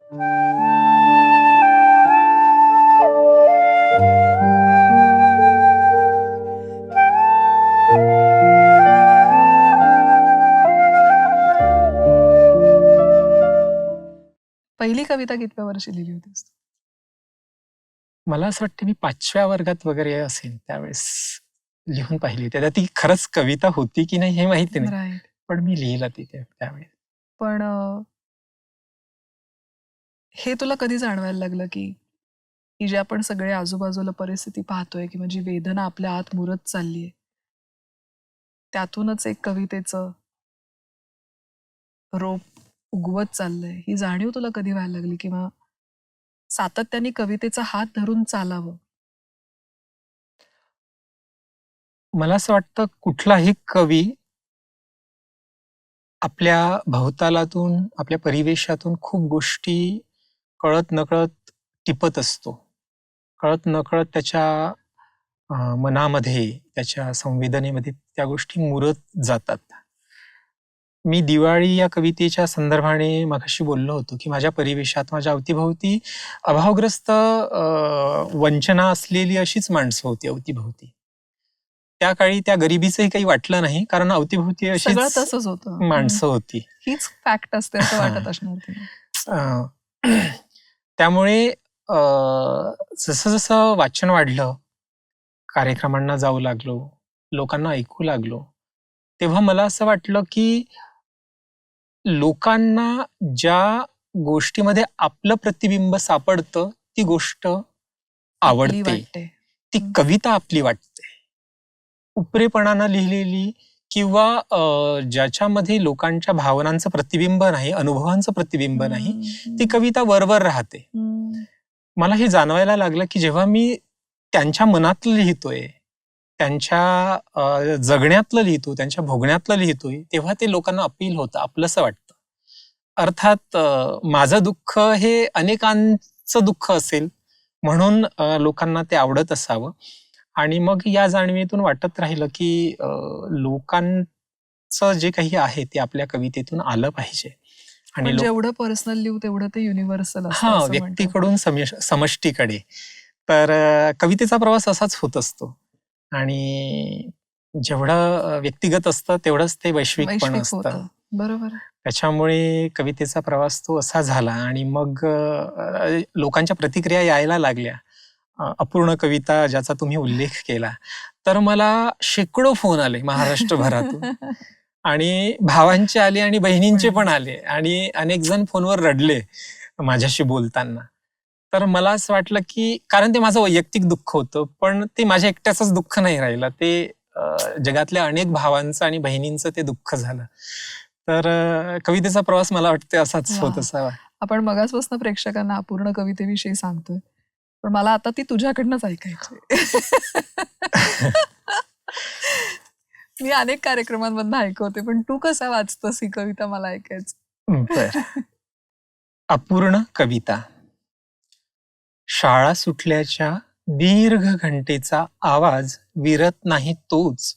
पहिली कविता कितव्या वर्षी लिहिली होतीस? मला असं वाटतं मी 5व्या वर्गात वगैरे असेल त्यावेळेस लिहून पाहिली होती. आता ती खरंच कविता होती की नाही हे माहिती नाही, राईट. पण मी लिहिलं ती त्यावेळेस. पण हे तुला कधी जाणवायला लागलं की की जे आपण सगळे आजूबाजूला परिस्थिती पाहतोय किंवा जी वेदना आपल्या आत मुरत चाललीये, त्यातूनच एक कवितेचं रोप उगवत चाललंय, ही जाणीव तुला कधी व्हायला लागली किंवा सातत्याने कवितेचा हात धरून चालावं? मला असं वाटतं कुठलाही कवी आपल्या भवतालातून, आपल्या परिवेशातून खूप गोष्टी कळत नकळत टिपत असतो. कळत नकळत त्याच्या मनामध्ये, त्याच्या संवेदनेमध्ये त्या गोष्टी मुरत जातात. मी दिवाळी या कवितेच्या संदर्भाने मगाशी बोललो होतो की माझ्या परिवेशात, माझ्या अवतीभोवती अभावग्रस्त वंचना असलेली अशीच माणसं होती अवतीभोवती. त्या काळी त्या गरिबीचंही काही वाटलं नाही, कारण अवतीभोवती सगळं अशीच तसंच होतं. माणसं होती. हीच फॅक्ट असते असं हां. वाटत असणार तुला. त्यामुळे जसं जसं वाचन वाढलं, कार्यक्रमांना जाऊ लागलो, लोकांना ऐकू लागलो, तेव्हा मला असं वाटलं की लोकांना ज्या गोष्टीमध्ये आपलं प्रतिबिंब सापडतं ती गोष्ट आपली आवडते. वाटते. ती कविता आपली वाटते. उपरेपणानं लिहिलेली किंवा ज्याच्यामध्ये लोकांच्या भावनांचं प्रतिबिंब नाही, अनुभवांचं प्रतिबिंब नाही, ती कविता वरवर राहते. मला हे जाणवायला लागलं की जेव्हा मी त्यांच्या मनातलं लिहितोय, त्यांच्या जगण्यातलं लिहितो, त्यांच्या भोगण्यातलं लिहितोय, तेव्हा ते लोकांना अपील होतं, आपलंसं वाटतं. अर्थात माझं दुःख हे अनेकांचं दुःख असेल, म्हणून लोकांना ते आवडत असावं. आणि मग या जाणीवेतून वाटत राहिलं की लोकांचं जे काही आहे ते आपल्या कवितेतून आलं पाहिजे. आणि पण जेवढं पर्सनल लिहू तेवढं ते युनिव्हर्सल असतं हां, असं म्हणतात. व्यक्तीकडून समष्टीकडे. तर कवितेचा प्रवास असाच होत असतो. आणि जेवढं व्यक्तिगत असतं तेवढंच ते वैश्विक पण वैश्विक असतं. होतं. बरोबर. त्याच्यामुळे कवितेचा प्रवास तो असा झाला आणि मग लोकांच्या प्रतिक्रिया यायला लागल्या. अपूर्ण कविता ज्याचा तुम्ही उल्लेख केला, तर मला शेकडो फोन आले महाराष्ट्रभरातून. आणि भावांचे आले आणि बहिणींचे पण आले आणि अनेक जण फोनवर रडले माझ्याशी बोलताना. तर मला असं वाटलं की कारण ते माझं वैयक्तिक दुःख होतं, पण ते माझ्या एकट्याचंच दुःख नाही राहिलं, ते जगातल्या अनेक भावांचं आणि बहिणींचं ते दुःख झालं. तर कवितेचा प्रवास मला वाटतं असाच होत असावा. आपण मगाचपासून प्रेक्षकांना अपूर्ण कवितेविषयी सांगतोय, पण मला आता ती तुझ्याकडनंच ऐकायची. मी अनेक कार्यक्रमांमधनं ऐकवते, पण तू कसा वाचतोस ही कविता मला ऐकायची. बरं. अपूर्ण कविता. शाळा सुटल्याच्या दीर्घ घंटेचा आवाज विरत नाही तोच.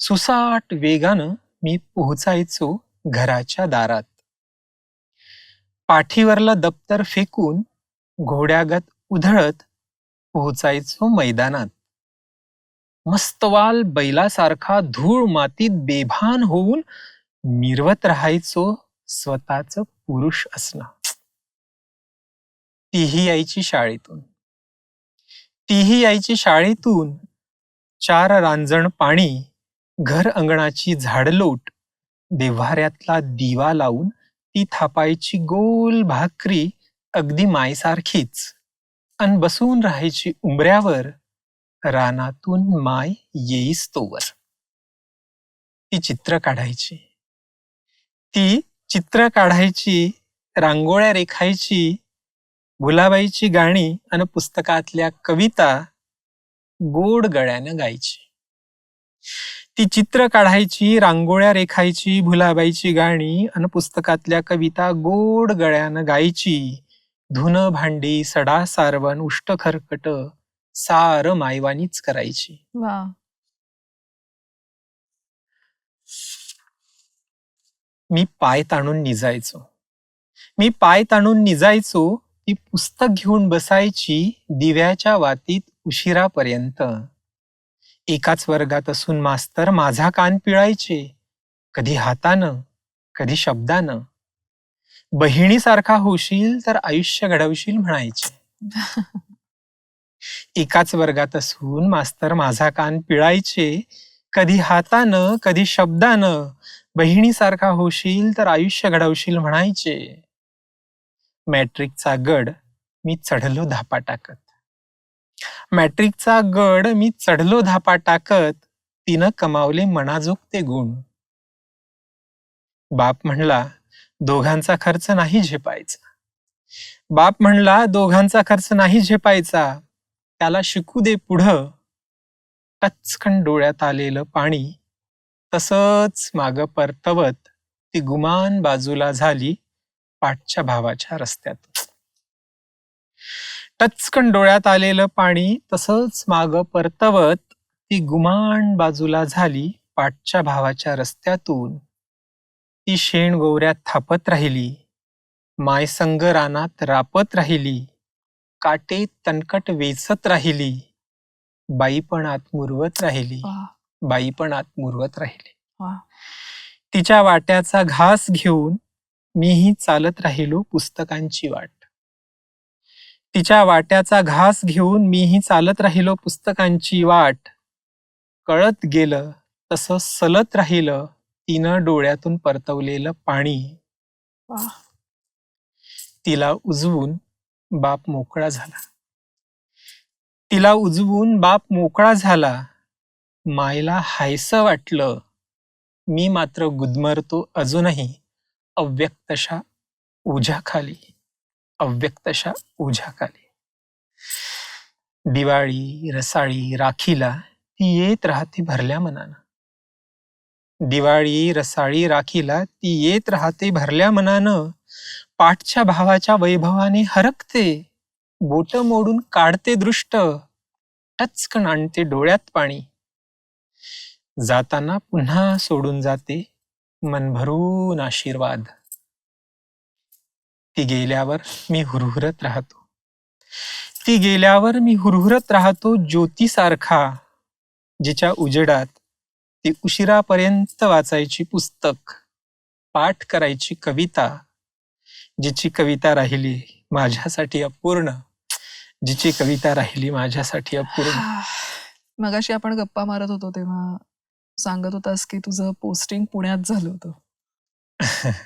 सुसाट वेगानं मी पोहोचायचो घराच्या दारात. पाठीवरलं दप्तर फेकून घोड्यागत उधळत पोहोचायचो मैदानात. मस्तवाल बैलासारखा धूळ मातीत बेभान होऊन मिरवत राहायचो स्वतःच पुरुष असणं. तीही यायची शाळेतून. तीही यायची शाळेतून. 4 रांजण पाणी, घर अंगणाची झाडलोट, देव्हाऱ्यातला दिवा लावून ती थापायची गोल भाकरी अगदी मायसारखीच. अन बसून राहायची उंबऱ्यावर, रानातून माय येईस्तोवर. ती चित्र काढायची. ती चित्र काढायची, रांगोळ्या रेखायची, भुलाबाईची गाणी अन पुस्तकातल्या कविता गोड गळ्यानं गायची. ती चित्र काढायची, रांगोळ्या रेखायची, भुलाबाईची गाणी अन पुस्तकातल्या कविता गोड गळ्यानं गायची. धुनं भांडी, सडा सारवण, उष्ट खरकट सारं मायवानीच करायची. वा. मी पाय ताणून निजायचो. मी पाय ताणून निजायचो, ती पुस्तक घेऊन बसायची दिव्याच्या वातीत उशिरापर्यंत. एकाच वर्गात असून मास्तर माझा कान पिळायचे, कधी हातानं, कधी शब्दानं. बहिणीसारखा होशील तर आयुष्य घडवशील म्हणायचे. एकाच वर्गात असून मास्तर माझा कान पिळायचे, कधी हातानं, कधी शब्दानं. बहिणीसारखा होशील तर आयुष्य घडवशील म्हणायचे. मॅट्रिकचा गड मी चढलो धापा टाकत. मॅट्रिकचा गड मी चढलो धापा टाकत, तिनं कमावले मनाजोगते गुण. बाप म्हणला दोघांचा खर्च नाही झेपायचा. बाप म्हणला दोघांचा खर्च नाही झेपायचा, त्याला शिकू दे पुढं. टचकन डोळ्यात आलेलं पाणी तसंच माग परतवत ती गुमान बाजूला झाली पाठच्या भावाच्या रस्त्यात. टचकन डोळ्यात आलेलं पाणी तसंच माग परतवत ती गुमान बाजूला झाली पाठच्या भावाच्या रस्त्यातून. ती शेण गोवऱ्यात थापत राहिली, मायसंग रानात रापत राहिली, काटे तणकट वेचत राहिली, बाईपणात मुरवत राहिली, वा, बाईपणात मुरवत राहिली. वा. तिच्या वाट्याचा घास घेऊन मीही चालत राहिलो पुस्तकांची वाट. तिच्या वाट्याचा घास घेऊन मीही चालत राहिलो पुस्तकांची वाट. कळत गेलं तसं सलत राहिलं तिनं डोळ्यातून परतवलेलं पाणी. वा. तिला उजवून बाप मोकळा झाला. तिला उजवून बाप मोकळा झाला. मायला हायसं वाटलं, मी मात्र गुदमरतो अजूनही अव्यक्तशा ओझ्याखाली, अव्यक्तशा ओझ्याखाली. दिवाळी रसाळी राखीला ती येत राहते भरल्या मनानं. दिवाळी रसाळी राखीला ती येत राहते भरल्या मनानं. पाठच्या भावाच्या वैभवाने हरकते, बोट मोडून काढते दृष्ट, टचकन आणते डोळ्यात पाणी. जाताना पुन्हा सोडून जाते मन भरून आशीर्वाद. ती गेल्यावर मी हुरहुरत राहतो. ती गेल्यावर मी हुरहुरत राहतो ज्योतीसारखा, जिच्या उजेडात ती उशिरापर्यंत वाचायची पुस्तक, पाठ करायची कविता, जिची कविता राहिली माझ्यासाठी अपूर्ण, जिची कविता राहिली माझ्यासाठी अपूर्ण. मगाशी आपण गप्पा मारत होतो तेव्हा सांगत होतास की तुझं पोस्टिंग पुण्यात झालं होतं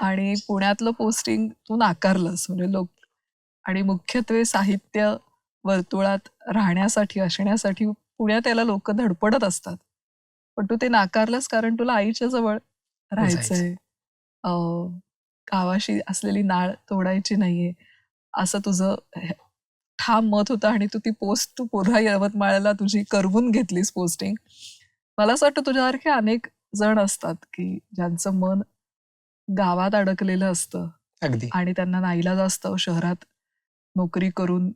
आणि पुण्यातलं पोस्टिंग तू नाकारलंस. म्हणजे लोक आणि मुख्यत्वे साहित्य वर्तुळात राहण्यासाठी असण्यासाठी पुण्यात याला लोक धडपडत असतात, पण तू ते नाकारलंस कारण तुला आईच्या जवळ राहायचंय, गावाशी असलेली नाळ तोडायची नाहीये, असं तुझं ठाम मत होतं. आणि तू ती तू पुन्हा यवतमाळला तुझी करवून घेतलीस पोस्टिंग. मला असं वाटतं तुझ्यासारखे अनेक जण असतात की ज्यांचं मन गावात अडकलेलं असतं अगदी आणि त्यांना नाईलाज असतं शहरात नोकरी करून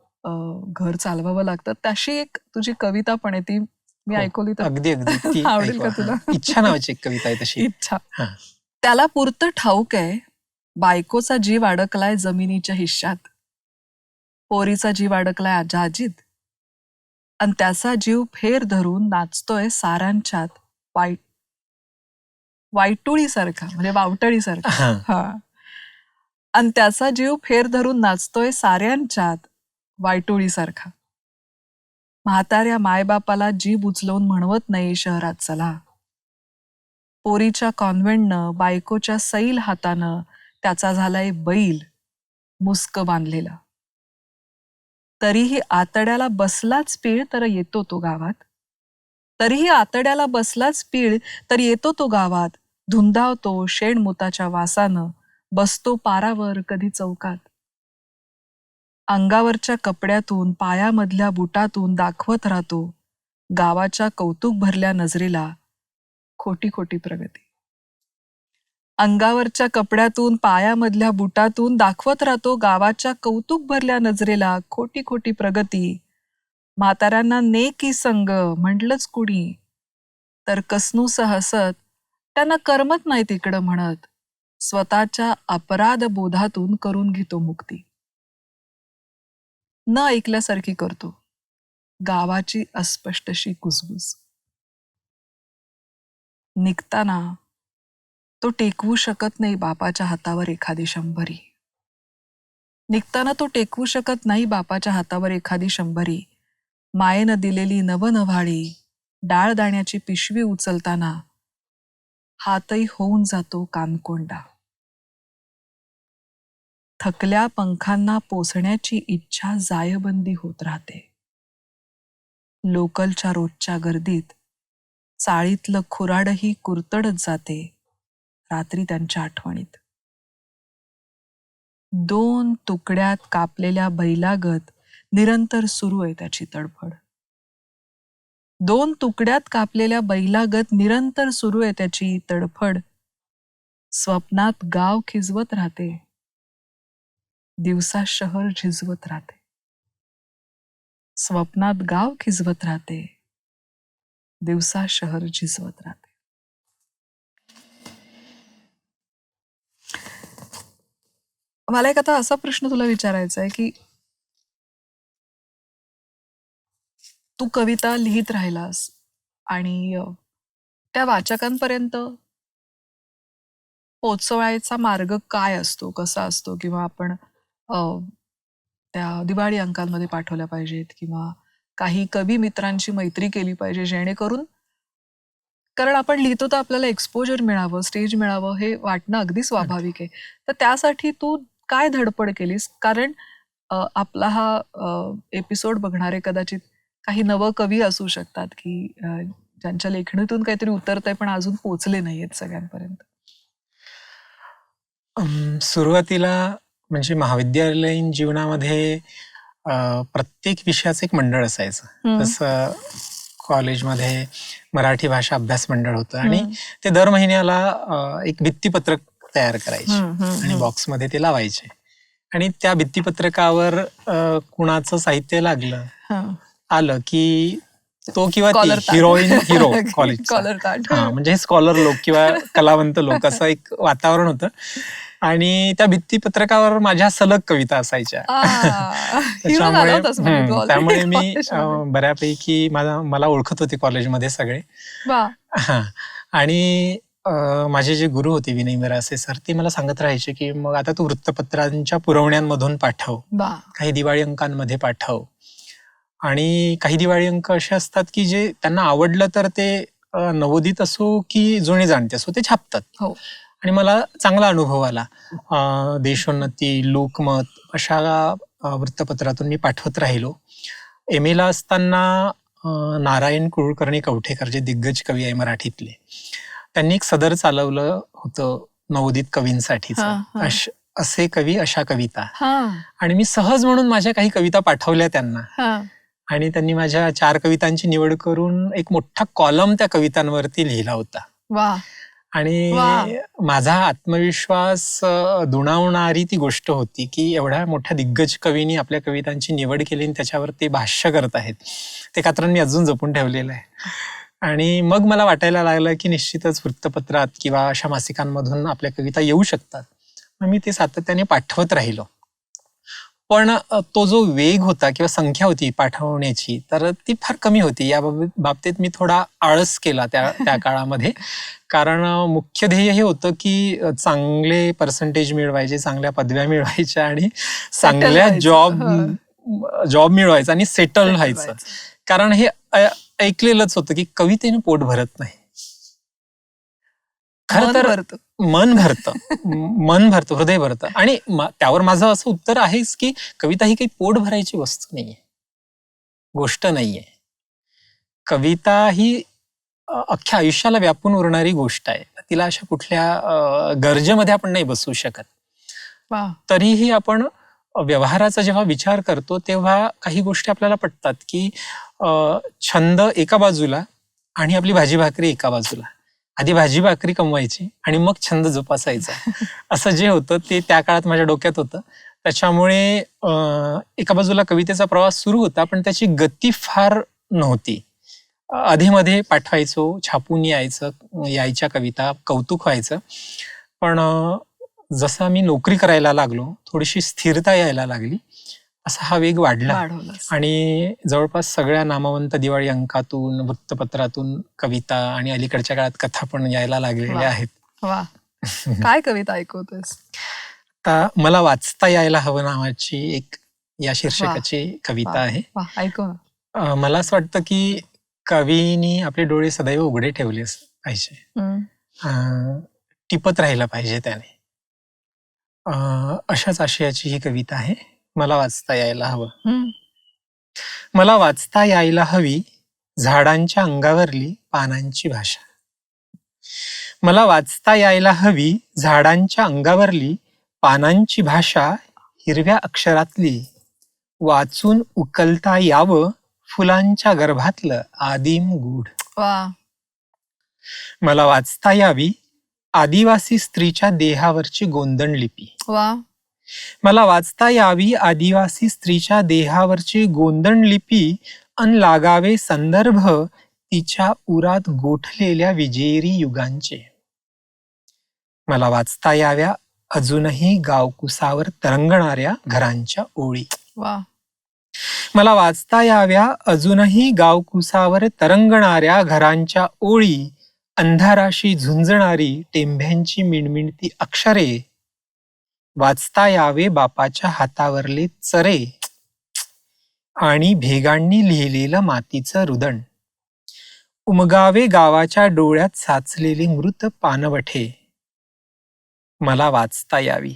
घर चालवावं लागतं. तशी एक तुझी कविता पण आहे, ती मी हो, ऐकवली तर अगदी अगदी ती आवडेल का ऐकवा. तुला? इच्छा नावाची एक कविता आहे तशी. इच्छा. हा. त्याला पुरतं ठाऊक आहे, बायकोचा जीव अडकलाय जमिनीच्या हिश्श्यात, पोरीचा जीव अडकलाय आजाजीत, आणि त्याचा जीव फेर धरून नाचतोय सारांच्यात वाईटुळीसारखा, म्हणजे वावटळीसारखा. हा. हा. आणि त्याचा जीव फेर धरून नाचतोय साऱ्यांच्यात वाईटुळीसारखा. म्हाताऱ्या मायबापाला जीभ उचलवून म्हणवत नाही शहरात चला. पोरीच्या कॉन्व्हेंटनं बायकोच्या सैल हातानं त्याचा झालाय बैल मुस्क बांधलेला. तरीही आतड्याला बसलाच पीळ तर येतो तो गावात. तरीही आतड्याला बसलाच पीळ तर येतो तो गावात. धुंदावतो शेणमुताच्या वासानं, बसतो पारावर कधी चौकात. अंगावरच्या कपड्यातून पायामधल्या बुटातून दाखवत राहतो गावाच्या कौतुक भरल्या नजरेला खोटी खोटी प्रगती. अंगावरच्या कपड्यातून पायामधल्या बुटातून दाखवत राहतो गावाच्या कौतुक भरल्या नजरेला खोटी खोटी प्रगती. म्हाताऱ्यांना नेकी संग म्हटलंच कुणी तर कसनूस हसत त्यांना करमत नाही तिकडं म्हणत. स्वतःच्या अपराध बोधातून करून घेतो मुक्ती. न ऐकल्यासारखी करतो गावाची अस्पष्टशी कुजबुज. निघताना तो टेकवू शकत नाही बापाच्या हातावर एखादी शंभरी. निघताना तो टेकवू शकत नाही बापाच्या हातावर एखादी शंभरी. मायेनं दिलेली नवनव्हाळी डाळ दाण्याची पिशवी उचलताना हातही होऊन जातो कानकोंडा. थकल्या पंखांना पोसण्याची इच्छा जायबंदी होत राहते. लोकलच्या रोजच्या गर्दीत चाळीतलं खुराडही कुरतडत जाते रात्री त्यांच्या आठवणीत. 2 तुकड्यात कापलेल्या बैलागत निरंतर सुरू आहे त्याची तडफड. 2 तुकड्यात कापलेल्या बैलागत निरंतर सुरू आहे त्याची तडफड. स्वप्नात गाव खिजवत राहते, दिवसा शहर झिजवत राहते. स्वप्नात गाव खिजवत राहते, दिवसा शहर झिजवत राहते. मला एक आता असा प्रश्न तुला विचारायचा आहे की तू कविता लिहित राहिलास आणि त्या वाचकांपर्यंत पोचवायचा मार्ग काय असतो, कसा असतो, किंवा आपण त्या दिवाळी अंकांमध्ये पाठवल्या पाहिजेत किंवा काही कवी मित्रांची मैत्री केली पाहिजे जेणेकरून, कारण आपण लिहितो तर आपल्याला एक्सपोजर मिळावं, स्टेज मिळावं हे वाटणं अगदी स्वाभाविक आहे. तर त्यासाठी तू काय धडपड केलीस? कारण आपला हा एपिसोड बघणारे कदाचित काही नवकवी असू शकतात की ज्यांच्या लेखणीतून काहीतरी उतरतंय पण अजून पोचले नाहीयेत सगळ्यांपर्यंत. सुरुवातीला म्हणजे महाविद्यालयीन जीवनामध्ये प्रत्येक विषयाचं एक मंडळ असायचं. जसं कॉलेजमध्ये मराठी भाषा अभ्यास मंडळ होतं आणि ते दर महिन्याला एक भित्तीपत्रक तयार करायचे आणि बॉक्समध्ये ते लावायचे आणि त्या भित्तीपत्रकावर कुणाचं साहित्य लागलं आलं की तो किंवा हिरोईन हिरो कॉलेजचा, म्हणजे हे स्कॉलर लोक किंवा कलावंत लोक असं एक वातावरण होतं आणि त्या भित्तीपत्रकावर माझ्या सलग कविता असायच्या. त्यामुळे मी बऱ्यापैकी मला ओळखत होते कॉलेजमध्ये सगळे. आणि माझे जे गुरु होते विनय मिरासे सर, ते मला सांगत राहायचे की मग आता तू वृत्तपत्रांच्या पुरवण्यांमधून पाठव, काही दिवाळी अंकांमध्ये पाठव. आणि काही दिवाळी अंक असे असतात की जे त्यांना आवडलं तर ते नवोदित असो की जुने जाणते असो ते छापतात. आणि मला चांगला अनुभव आला. देशोन्नती, लोकमत अशा वृत्तपत्रातून मी पाठवत राहिलो. MA ला असताना नारायण कुलकर्णी कवठेकर जे दिग्गज कवी आहे मराठीतले, त्यांनी एक सदर चालवलं होतं नवोदित कवींसाठीचं, असे कवी अशा कविता. आणि मी सहज म्हणून माझ्या काही कविता पाठवल्या त्यांना आणि त्यांनी माझ्या 4 कवितांची निवड करून एक मोठा कॉलम त्या कवितांवरती लिहिला होता. आणि माझा आत्मविश्वास दुणावणारी ती गोष्ट होती की एवढ्या मोठ्या दिग्गज कवींनी आपल्या कवितांची निवड केली आणि त्याच्यावर ते भाष्य करत आहेत. ते कात्रण मी अजून जपून ठेवलेलं आहे. आणि मग मला वाटायला लागलं की निश्चितच वृत्तपत्रात किंवा अशा मासिकांमधून आपल्या कविता येऊ शकतात. मग मी ते सातत्याने पाठवत राहिलो. पण तो जो वेग होता किंवा संख्या होती पाठवण्याची तर ती फार कमी होती. या बाबतीत मी थोडा आळस केला त्या काळामध्ये. कारण मुख्य ध्येय हे होतं की चांगले पर्सेंटेज मिळवायचे, चांगल्या पदव्या मिळवायच्या आणि चांगल्या जॉब मिळवायचा आणि सेटल व्हायचं. कारण हे ऐकलेलंच होतं की कवितेने पोट भरत नाही, खरं तर मन भरतं, हृदय भरतं. आणि त्यावर माझं असं उत्तर आहेच की कविता ही काही पोट भरायची वस्तू नाहीये, गोष्ट नाहीये. कविता ही अख्ख्या आयुष्याला व्यापून उरणारी गोष्ट आहे. तिला अशा कुठल्या गरजेमध्ये आपण नाही बसू शकत. तरीही आपण व्यवहाराचा जेव्हा विचार करतो तेव्हा काही गोष्टी आपल्याला पटतात की छंद एका बाजूला आणि आपली भाजी भाकरी एका बाजूला. आधी भाजी भाकरी कमवायची आणि मग छंद जोपासायचा, असं जे होतं ते त्या काळात माझ्या डोक्यात होतं. त्याच्यामुळे एका बाजूला कवितेचा प्रवास सुरू होता पण त्याची गती फार नव्हती. आधीमध्ये पाठवायचो, छापून यायच्या कविता, कौतुक व्हायचं. पण जसं आम्ही नोकरी करायला लागलो, थोडीशी स्थिरता यायला लागली, असा हा वेग वाढला. वाढवलंस. आणि जवळपास सगळ्या नामवंत दिवाळी अंकातून, वृत्तपत्रातून कविता आणि अलीकडच्या काळात कथा पण यायला लागलेल्या वा. आहेत. वा. काय कविता ऐकवतोस? आता मला वाचता यायला हवं नावाची एक या वा शीर्षकाची वा कविता आहे. वा ऐकव ना. मला असं वाटतं की कवीनी आपले डोळे सदैव उघडे ठेवले पाहिजे. हम्म. अं, टिपत राहिलं पाहिजे त्याने. अशाच आशयाची ही कविता आहे. मला वाचता यायला हवं. हम्म. मला वाचता यायला हवी झाडांच्या अंगावरली पानांची भाषा. मला वाचता यायला हवी झाडांच्या अंगावरली पानांची भाषा, हिरव्या अक्षरातली वाचून उकलता यावं फुलांच्या गर्भातलं आदिम गूढ. वा. मला वाचता यावी आदिवासी स्त्रीच्या देहावरची गोंदण लिपी. वा. मला वाचता यावी आदिवासी स्त्रीच्या देहावरची गोंदण लिपी अन लागावे संदर्भ तिच्या उरात गोठलेल्या विजेरी युगांचे. मला वाचता याव्या अजूनही गावकुसावर तरंगणाऱ्या घरांच्या ओळी. वा. मला वाचता याव्या अजूनही गावकुसावर तरंगणाऱ्या घरांच्या ओळी, अंधाराशी झुंजणारी टेंभ्यांची मिणमिणती अक्षरे. वाचता यावे बापाच्या हातावरले चरे आणि भेगांनी लिहिलेलं मातीचं रुदण. उमगावे गावाच्या डोळ्यात साचलेले मृत पानवठे. मला वाचता यावी.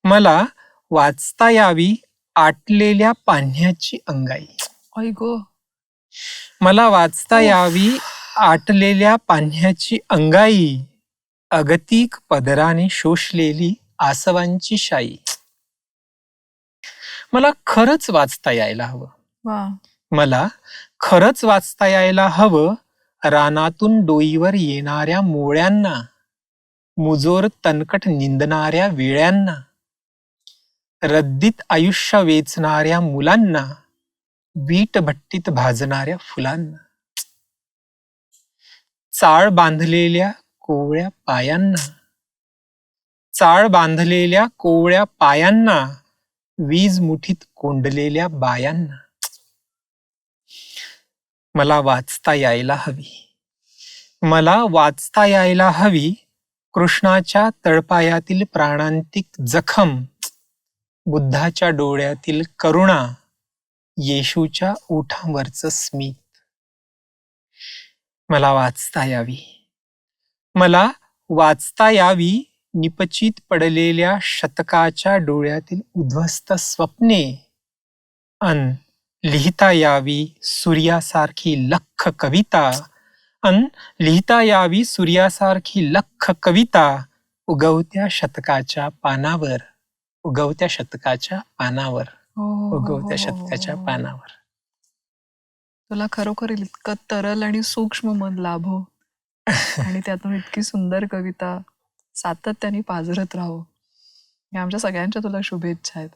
मला वाचता यावी आटलेल्या पाण्याची अंगाई. ऐ गो. मला वाचता यावी आटलेल्या पाण्याची अंगाई, अगतिक पदराने शोषलेली आसवांची शाई. मला खरंच वाचता यायला हवं. वा. मला खरंच वाचता यायला हवं रानातून डोईवर येणाऱ्या मोळ्यांना, मुजोर तणकट निंदणाऱ्या वेळ्यांना, रद्दीत आयुष्य वेचणाऱ्या मुलांना, वीट भट्टीत भाजणाऱ्या फुलांना, चाळ बांधलेल्या कोवळ्या पायांना, चाळ बांधलेल्या कोवळ्या पायांना, वीज मुठीत कोंडलेल्या बायांना. मला वाचता यायला हवी. मला वाचता यायला हवी कृष्णाच्या तळपायातील प्राणांतिक जखम, बुद्धाच्या डोळ्यातील करुणा, येशूच्या ओठांवरचं स्मित. मला वाचता यावी. मला वाचता यावी निपचित पडलेल्या शतकाच्या डोळ्यातील उद्ध्वस्त स्वप्ने, अन लिहिता यावी सूर्यासारखी लख कविता, अन लिहिता यावी सूर्यासारखी लख कविता उगवत्या शतकाच्या पानावर, उगवत्या शतकाच्या पानावर, उगवत्या शतकाच्या पानावर. तुला खरोखर इतकं तरल आणि सूक्ष्म मन लाभो आणि त्यातून इतकी सुंदर कविता सातत्याने पाजरत राहो, या आमच्या सगळ्यांच्या तुला शुभेच्छा आहेत.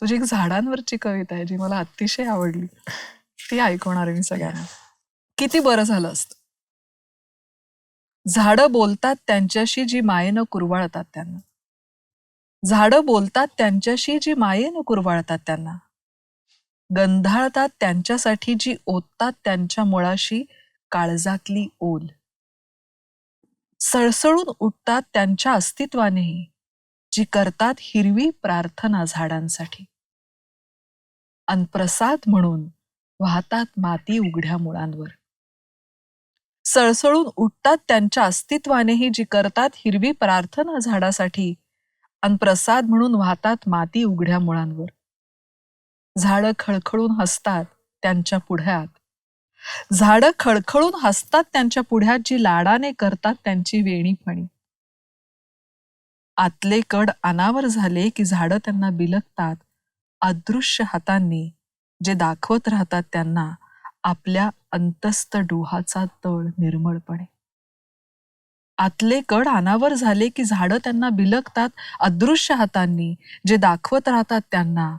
तुझी एक झाडांवरची कविता आहे जी मला अतिशय आवडली, ती ऐकवणार आहे मी सगळ्यांना. किती बरं झालं असतं. झाडं बोलतात त्यांच्याशी जी मायेनं कुरवाळतात त्यांना. झाडं बोलतात त्यांच्याशी जी मायेनं कुरवाळतात त्यांना. गंधाळतात त्यांच्यासाठी जी ओततात त्यांच्या मुळाशी काळजातली ओल. सळसळून उठतात त्यांच्या अस्तित्वानेही, जी करतात हिरवी प्रार्थना झाडांसाठी. अन प्रसाद म्हणून वाहतात माती उघड्या मुळांवर. सळसळून उठतात त्यांच्या अस्तित्वानेही, जी करतात हिरवी प्रार्थना झाडासाठी. अन प्रसाद म्हणून वाहतात माती उघड्या मुळांवर. झाडं खळखळून हसतात त्यांच्या पुढ्यात. झाडं खळखळून हसतात त्यांच्या पुढ्यात, जी लाडाने करतात त्यांची वेणीपणी. आतले कड अनावर झाले की झाडं त्यांना बिलगतात अदृश्य हातांनी, जे दाखवत राहतात त्यांना आपल्या अंतस्थ डोहाचा तळ निर्मळपणे. आतले कड अनावर झाले की झाडं त्यांना बिलगतात अदृश्य हातांनी, जे दाखवत राहतात त्यांना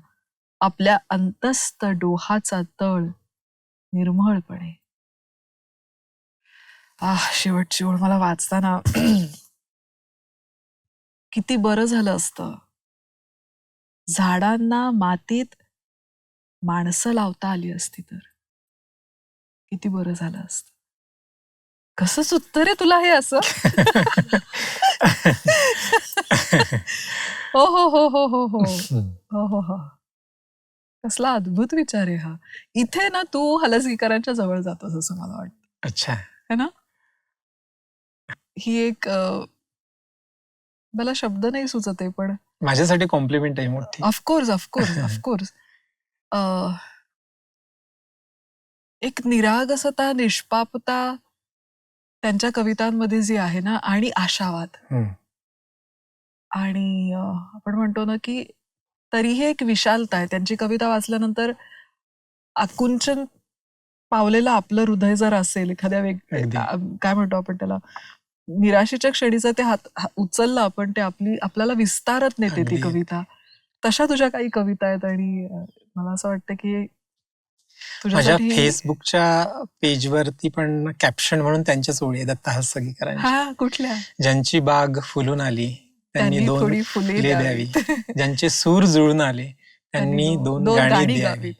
आपल्या अंतस्थ डोहाचा तळ निर्मळपणे. शेवटची ओळ मला वाचताना किती बरं झालं असतं झाडांना मातीत माणसं लावता आली असती तर. किती बरं झालं असतं. कसं सुचतं रे तुला हे असं? हो हो हो हो हो हो हो हो हो. कसला अद्भुत विचार आहे हा. इथे ना तू हलसगीकरांच्या जवळ जातोस असं मला वाटतं. अच्छा. है ना? ही एक मला शब्द नाही सुचत आहे पण माझ्यासाठी कॉम्प्लिमेंट आहे मोठी. ऑफकोर्स ऑफकोर्स ऑफकोर्स एक निरागसता, निष्पापता त्यांच्या कवितांमध्ये जी आहे ना आणि आशावाद हम्म. आणि आपण म्हणतो ना की तरीही एक विशालता आहे. त्यांची कविता वाचल्यानंतर आकुंचन पावलेलं आपलं हृदय जर असेल एखाद्या अगदी. काय म्हणतो आपण त्याला निराशेच्या क्षणीचं ते उचललं आपण ते आपल्याला विस्तारत नेते ती अगदी. कविता. तशा तुझ्या काही कविता आहेत आणि मला असं वाटतं की माझ्या तुझ्यासाठी फेसबुकच्या पेजवरती पण कॅप्शन म्हणून त्यांच्याच ओळी आहे दत्ता हलसगीकरांच्या. हा कुठल्या ज्यांची बाग फुलून आली त्यांनी त्यांनी दोन थोडी फुले फुले द्यावी. ज्यांचे सूर जुळून आले त्यांनी दोन गाणी द्यावी.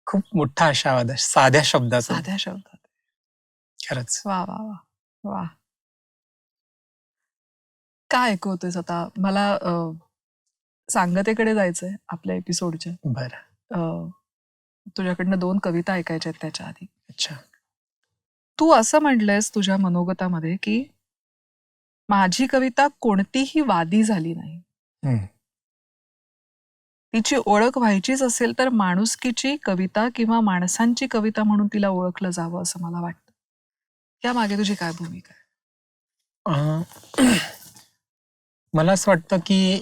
खूप मोठा आशावाद आहे साध्या शब्दाचा. साध्या शब्दात. खरंच. वा वा वा वा. काय ऐकवतोयस आता मला सांगतेकडे जायचंय आपल्या एपिसोडच्या. बरं. तुझ्याकडनं 2 कविता ऐकायच्या आहेत त्याच्या आधी. अच्छा. तू असं म्हटलंयस तुझ्या मनोगतामध्ये की माझी कविता कोणतीही वादी झाली नाही. हम्म. तिची ओळख व्हायचीच असेल तर माणुसकीची कविता किंवा माणसांची कविता म्हणून तिला ओळखलं जावं असं मला वाटतं. या मागे तुझी काय भूमिका आहे? मला असं वाटतं की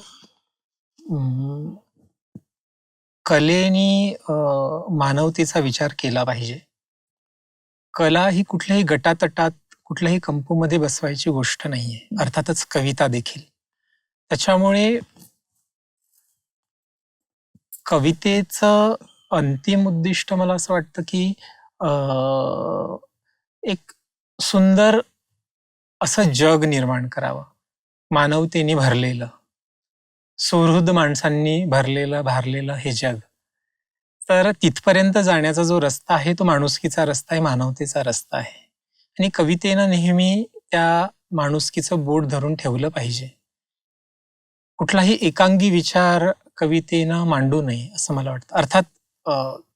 कलेनी मानवतेचा विचार केला पाहिजे. कला ही कुठल्याही गटातटात कुठल्याही कंपूमध्ये बसवायची गोष्ट नाहीये. अर्थातच कविता देखील. त्याच्यामुळे कवितेचं अंतिम उद्दिष्ट मला असं वाटतं की एक सुंदर असं जग निर्माण करावं. मानवतेने भरलेलं, सुहृद माणसांनी भरलेलं भारलेलं हे जग. तर तिथपर्यंत जाण्याचा जो रस्ता आहे तो माणुसकीचा रस्ता आहे, मानवतेचा रस्ता आहे. आणि कवितेनं नेहमी त्या माणुसकीचं बोट धरून ठेवलं पाहिजे. कुठलाही एकांगी विचार कवितेनं मांडू नये असं मला वाटतं. अर्थात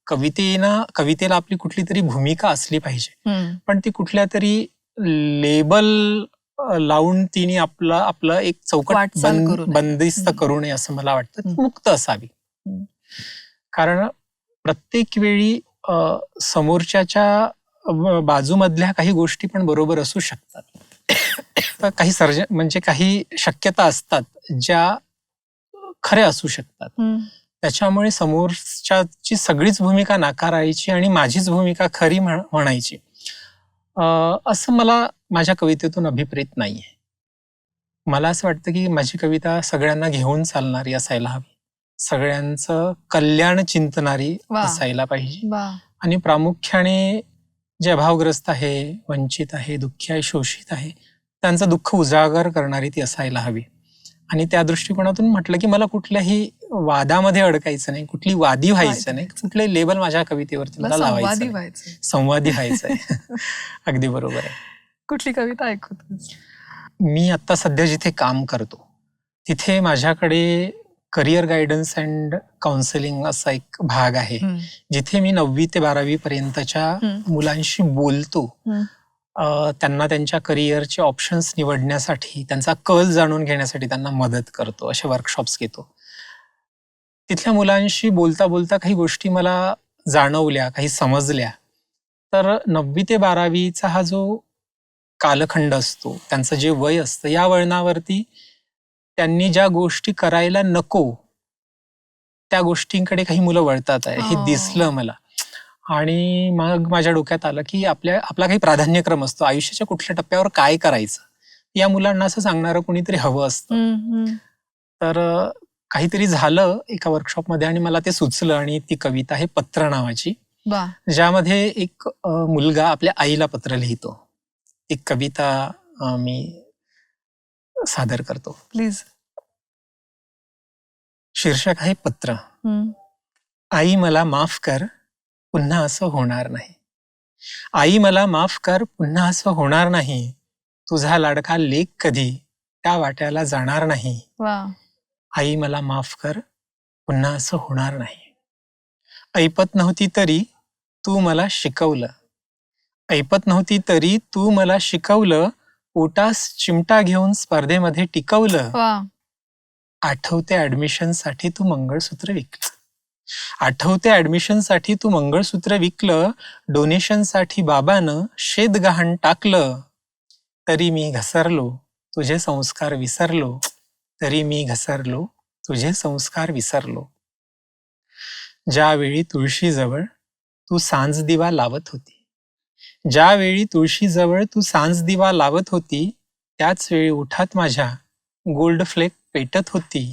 कवितेला आपली कुठली तरी भूमिका असली पाहिजे, पण ती कुठल्या तरी लेबल लावून तिने आपलं एक चौकट बंदिस्त करू नये असं मला वाटतं. मुक्त असावी. कारण प्रत्येक वेळी समोरच्याच्या बाजूमधल्या काही गोष्टी पण बरोबर असू शकतात. तर काही काही शक्यता असतात ज्या खऱ्या असू शकतात. त्याच्यामुळे समोरच्याची सगळीच भूमिका नाकारायची आणि माझीच भूमिका खरी म्हणायची असं मला माझ्या कवितेतून अभिप्रेत नाहीये. मला असं वाटतं की माझी कविता सगळ्यांना घेऊन चालणारी असायला हवी, सगळ्यांचं कल्याण चिंतणारी असायला पाहिजे. आणि प्रामुख्याने जे अभावग्रस्त आहे, वंचित आहे, दुःखी आहे, शोषित आहे, त्यांचं दुःख उजागर करणारी ती असायला हवी. आणि त्या दृष्टिकोनातून म्हटलं की मला कुठल्याही वादामध्ये अडकायचं नाही, कुठली वादी व्हायचं नाही, कुठलंही लेबल माझ्या कवितेवरती मला लावायचं नाही. संवादी व्हायचंय. अगदी बरोबर आहे. कुठली कविता ऐकूत? मी आता सध्या जिथे काम करतो तिथे माझ्याकडे करिअर गायडन्स अँड काउन्सिलिंग असा एक भाग आहे, जिथे मी 9वी ते 12वी पर्यंतच्या मुलांशी बोलतो. त्यांना त्यांच्या करिअरचे ऑप्शन्स निवडण्यासाठी, त्यांचा कल जाणून घेण्यासाठी त्यांना मदत करतो. असे वर्कशॉप्स घेतो. तिथल्या मुलांशी बोलता बोलता काही गोष्टी मला जाणवल्या, काही समजल्या. तर 9वी ते 12वीचा हा जो कालखंड असतो, त्यांचं जे वय असतं, या वळणावरती त्यांनी ज्या गोष्टी करायला नको त्या गोष्टींकडे काही मुलं वळतात आहे हे दिसलं मला. आणि मग माझ्या डोक्यात आलं की आपला काही प्राधान्यक्रम असतो, आयुष्याच्या कुठल्या टप्प्यावर काय करायचं या मुलांना असं सांगणारं कोणीतरी हवं असतं. तर काहीतरी झालं एका वर्कशॉपमध्ये आणि मला ते सुचलं आणि ती कविता आहे पत्र नावाची, ज्यामध्ये एक मुलगा आपल्या आईला पत्र लिहितो. एक कविता मी सादर करतो. प्लीज. शीर्षक आहे पत्र. आई मला माफ कर, पुन्हा असं होणार नाही. आई मला माफ कर, पुन्हा असं होणार नाही. तुझा लाडका लेक कधी त्या वाट्याला जाणार नाही. वा. आई मला माफ कर, पुन्हा असं होणार नाही. ऐपत नव्हती तरी तू मला शिकवलं. ऐपत नव्हती तरी तू मला शिकवलं. पोटास चिमटा घेऊन स्पर्धेमध्ये टिकवलं. वा. आठवते ऍडमिशनसाठी तू मंगळसूत्र विकलं. आठवते ऍडमिशनसाठी तू मंगळसूत्र विकलं. डोनेशनसाठी बाबानं शेत गहाण टाकलं. तरी मी घसरलो, तुझे संस्कार विसरलो. तरी मी घसरलो, तुझे संस्कार विसरलो. ज्यावेळी तुळशीजवळ तू सांज दिवा लावत होती. ज्यावेळी तुळशीजवळ तू सांज दिवा लावत होती. त्याच वेळी ओठात माझ्या गोल्ड फ्लेक पेटत होती.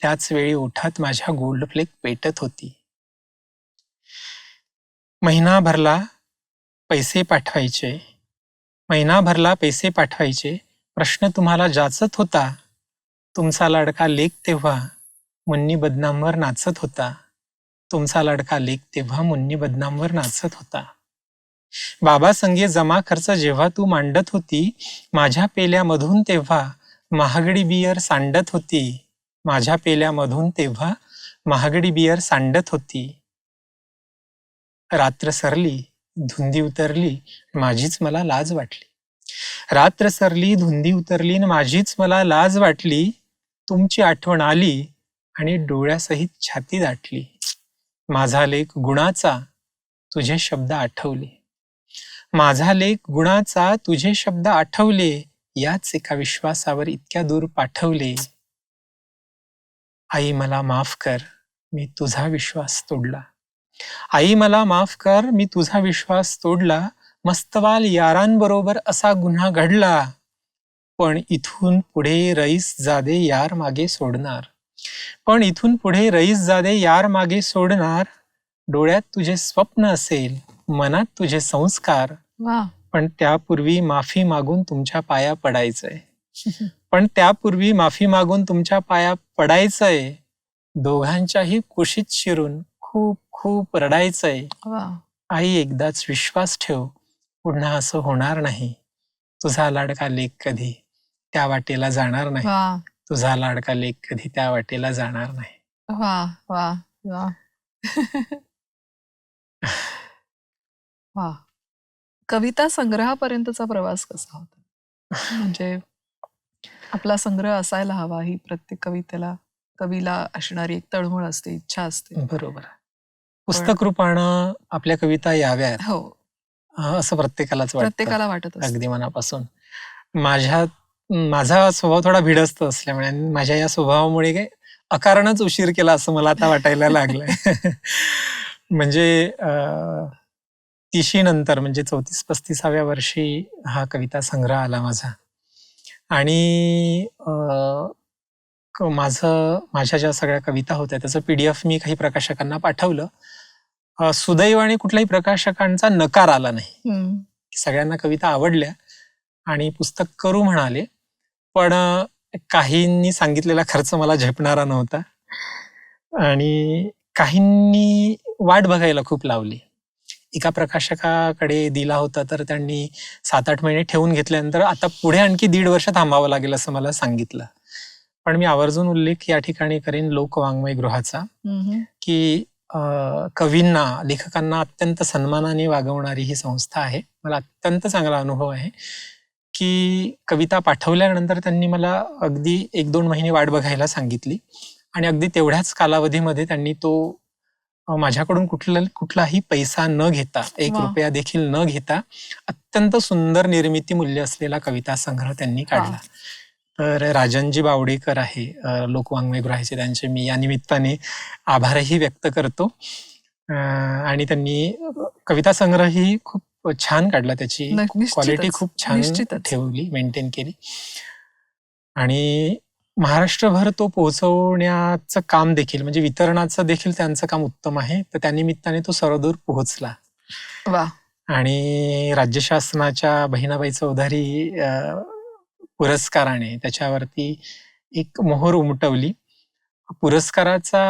त्याच वेळी ओठात माझ्या गोल्ड फ्लेक पेटत होती. महिनाभरला पैसे पाठवायचे. महिनाभरला पैसे पाठवायचे. प्रश्न तुम्हाला जाचत होता. तुमचा लाडका लेक तेव्हा मुन्नी बदनामवर नाचत होता. तुमचा लाडका लेक तेव्हा मुन्नी बदनामवर नाचत होता. बाबा संगे जमा खर्च जेव्हा तू मांडत होती. माझ्या पेल्यामधून तेव्हा महागडी बियर सांडत होती. माझ्या पेल्यामधून तेव्हा महागडी बियर सांडत होती. रात्र सरली, धुंदी उतरली, माझीच मला लाज वाटली. रात्र सरली, धुंदी उतरली, माझीच मला लाज वाटली. तुमची आठवण आली आणि डोळ्यासहित छाती दाटली. माझा लेख गुणाचा, तुझे शब्द आठवले. माझा लेख गुणाचा, तुझे शब्द आठवले. याच एका विश्वासावर इतक्या दूर पाठवले. आई मला माफ कर, मी तुझा विश्वास तोडला. आई मला माफ कर, मी तुझा विश्वास तोडला. मस्तवाल यारांबरोबर असा गुन्हा घडला. पण इथून पुढे रईस जादे यार मागे सोडणार. पण इथून पुढे रईस जादे यार मागे सोडणार. डोळ्यात तुझे स्वप्न असेल, मनात तुझे संस्कार. पण त्यापूर्वी माफी मागून तुमच्या पाया पडायचंय. पण त्यापूर्वी माफी मागून तुमच्या पाया पडायचंय. दोघांच्याही कुशीत शिरून खूप खूप रडायचंय. आई एकदाच विश्वास ठेव, पुन्हा असं होणार नाही. तुझा लाडका लेक कधी त्या वाटेला जाणार नाही. तुझा लाडका लेक कधी त्या वाटेला जाणार नाही. वा वा वा. वा. कविता संग्रहापर्यंतचा प्रवास कसा होता? म्हणजे आपला संग्रह असायला हवा, ही प्रत्येक कवीला असणारी एक तळमळ असते, इच्छा असते. बरोबर. पुस्तक रूपानं आपल्या कविता याव्यात, हो, असं प्रत्येकालाच वाटतं. प्रत्येकाला वाटत असतं. अगदी मनापासून. माझा स्वभाव थोडा भिडस्त असल्यामुळे आणि माझ्या या स्वभावामुळे काही अकारणच उशीर केला असं मला आता वाटायला लागलंय. म्हणजे 30शी नंतर म्हणजे 34-35व्या वर्षी हा कविता संग्रह आला माझा. आणि माझ्या ज्या सगळ्या कविता होत्या त्याचं PDF मी काही प्रकाशकांना पाठवलं. सुदैवाने कुठल्याही प्रकाशकांचा नकार आला नाही. सगळ्यांना कविता आवडल्या आणि पुस्तक करू म्हणाले. पण काहींनी सांगितलेला खर्च मला झेपणारा नव्हता आणि काहींनी वाट बघायला खूप लावली. एका प्रकाशकाकडे दिला होता तर त्यांनी 7-8 महिने ठेवून घेतल्यानंतर आता पुढे आणखी 1.5 वर्ष थांबावं लागेल असं मला सांगितलं. पण मी आवर्जून उल्लेख या ठिकाणी करेन लोकवाङ्मय गृहाचा, की कवींना, लेखकांना अत्यंत सन्मानाने वागवणारी ही संस्था आहे. मला अत्यंत चांगला अनुभव आहे की कविता पाठवल्यानंतर त्यांनी मला अगदी 1-2 महिने वाट बघायला सांगितली आणि अगदी तेवढ्याच कालावधीमध्ये त्यांनी तो माझ्याकडून कुठलाही पैसा न घेता, 1 रुपया देखील न घेता अत्यंत सुंदर निर्मिती मूल्य असलेला कविता संग्रह त्यांनी काढला. तर राजनजी बावडेकर आहे लोकवाङ्मय गृहाचे, त्यांचे मी या निमित्ताने आभारही व्यक्त करतो. आणि त्यांनी कविता संग्रह ही खूप छान काढला, त्याची क्वालिटी खूप छान ठेवली, मेंटेन केली आणि महाराष्ट्रभर तो पोहोचवण्याचं काम देखील, म्हणजे वितरणाचं देखील त्यांचं काम उत्तम आहे. तर त्या निमित्ताने तो सर्वदूर पोहोचला. वा. आणि राज्य शासनाच्या बहिणाबाई चौधरी पुरस्काराने त्याच्यावरती एक मोहर उमटवली. पुरस्काराचा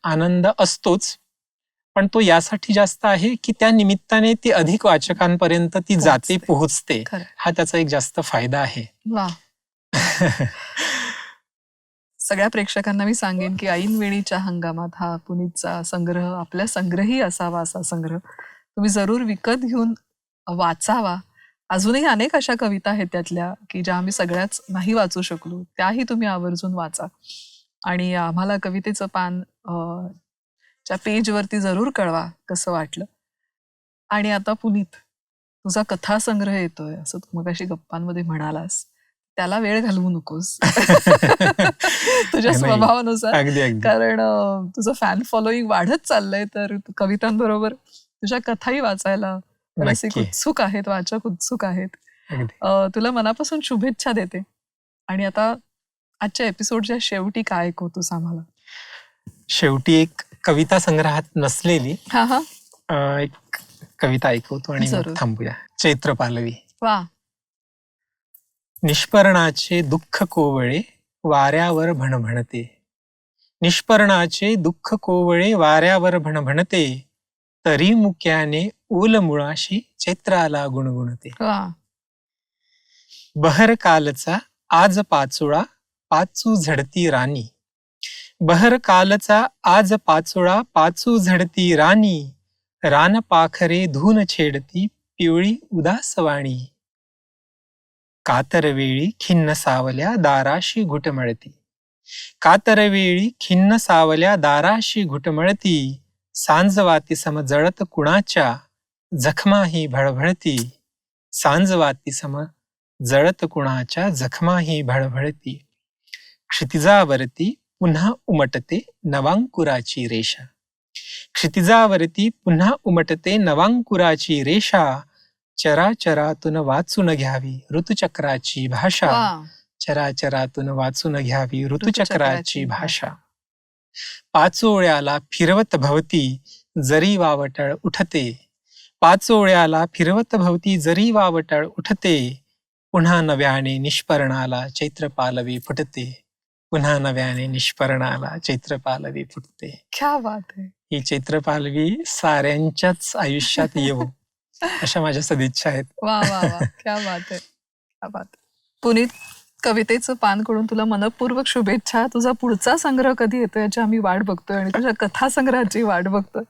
आनंद असतोच, पण तो यासाठी जास्त आहे की त्या निमित्ताने ती अधिक वाचकांपर्यंत ती जाते, पोहोचते. खरं. हा त्याचा एक जास्त फायदा आहे. वा. सगळ्या प्रेक्षकांना मी सांगेन की ऐनवेळीच्या हंगामात हा पुनीतचा संग्रह आपल्या संग्रही असावा, असा संग्रह तुम्ही जरूर विकत घेऊन वाचावा. अजूनही अनेक अशा कविता आहेत त्यातल्या की ज्या आम्ही सगळ्याच नाही वाचू शकलो, त्याही तुम्ही आवर्जून वाचा. आणि आम्हाला कवितेचं पान च्या पेजवरती जरूर कळवा कसं वाटलं. आणि आता पुनीत, तुझा कथासंग्रह येतोय असं तू मगाशी गप्पांमध्ये म्हणालास, त्याला वेळ घालवू नकोस. तुझ्या नाही, स्वभावानुसार. अगदी अगदी कारण तुझं फॅन फॉलोईंग वाढत चाललंय, तर कवितांबरोबर तुझ्या कथाही वाचायला रसिक नक्की. उत्सुक आहेत, वाचक उत्सुक आहेत. अगदी. तुला मनापासून शुभेच्छा देते. आणि आता आजच्या एपिसोडच्या शेवटी काय ऐकवतोस आम्हाला? शेवटी एक कविता संग्रहात नसलेली हा हा. एक कविता ऐकवतो आणि मग जरूर. थांबूया. चैत्र पालवी. वा. निष्पर्णाचे दुःख कोवळे वाऱ्यावर भणभणते. निष्पर्णाचे दुःख कोवळे वाऱ्यावर भणभणते. तरी मुक्याने ऊल मुळाशी चैत्राला गुणगुणते. वा. बहर कालचा आज पाचोळा पाचू झडती राणी. बहर कालचा आज पाचोळा पाचू झडती राणी. रान पाखरे धून छेडती पिवळी उदासवाणी. कातरवेळी खिन्न सावल्या दाराशी घुटमळती. कातरवेळी खिन्न सावल्या दाराशी घुटमळती. सांजवाती सम जळत कुणाच्या जखमाही भळभळती. सांजवाती सम जळत कुणाच्या जखमाही भळभळती. क्षितिजावरती पुन्हा उमटते नवांकुराची रेषा. क्षितिजावरती पुन्हा उमटते नवांकुराची रेषा. चराचरातून वाचून घ्यावी ऋतुचक्राची भाषा. वा. चराचरातून वाचून घ्यावी ऋतुचक्राची भाषा. पाचोळ्याला फिरवत भवती जरी वावटळ उठते. पाचोळ्याला फिरवत भवती जरी वावटळ उठते. पुन्हा नव्याने निष्पर्णाला चैत्र पालवी फुटते. पुन्हा नव्याने निष्पर्णाला चैत्र पालवी फुटते. क्या बात आहे. ही चैत्र पालवी साऱ्यांच्याच आयुष्यात येवो अशा माझ्या सदिच्छा आहेत. वा वा वा. क्या बात आहे, क्या बात आहे. पुनीत, कवितेचं पान कडून तुला मनपूर्वक शुभेच्छा. तुझा पुढचा संग्रह कधी येतोय याची आम्ही वाट बघतोय आणि तुझ्या कथा संग्रहाची वाट बघतोय.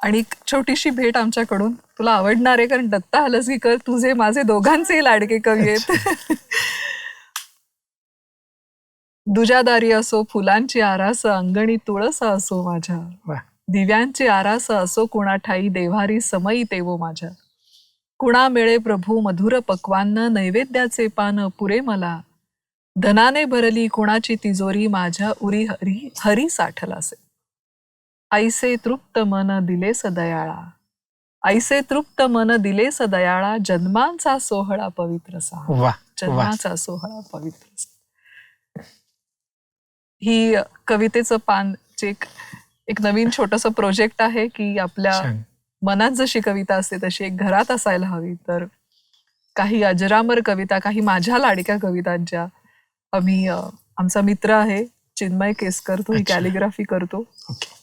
आणि एक छोटीशी भेट आमच्याकडून तुला आवडणार आहे, कारण दत्ता हलसगीकर तुझे माझे दोघांचे लाडके कवी आहेत. दुजादारी असो फुलांची आरास अंगणी तुळस असो माझ्या. वा. दिव्यांची आरास असो कुणा ठाई देव्हारी समयी तेवो माझ्या. कुणा मिळे प्रभू मधुर पक्वान्न नैवेद्याचे पान पुरे मला. धनाने भरली कुणाची तिजोरी माझ्या उरी हरी हरी साठलासे. ऐसे तृप्त मन दिले सदयाळा. ऐसे तृप्त मन दिले सदयाळा. जन्मांचा सोहळा पवित्रसा. वा वा. जन्माचा सोहळा पवित्रसा. ही कवितेचं पानचे एक नवीन छोटंसं प्रोजेक्ट आहे की आपल्या छान. मनात जशी कविता असते तशी एक घरात असायला हवी. तर काही अजरामर कविता, काही माझ्या लाडक्या कवितांच्या आम्ही आमचा मित्र आहे चिन्मय केसकर, तो ही अच्छा. कॅलिग्राफी करतो. ओके.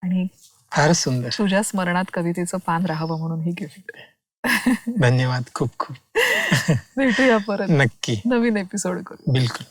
आणि फार सुंदर. तुझ्या स्मरणात कवितेचं पान राहावं म्हणून ही गिफ्ट. धन्यवाद खूप खूप. भेटूया परत नक्की. नवीन एपिसोड करू. बिलकुल.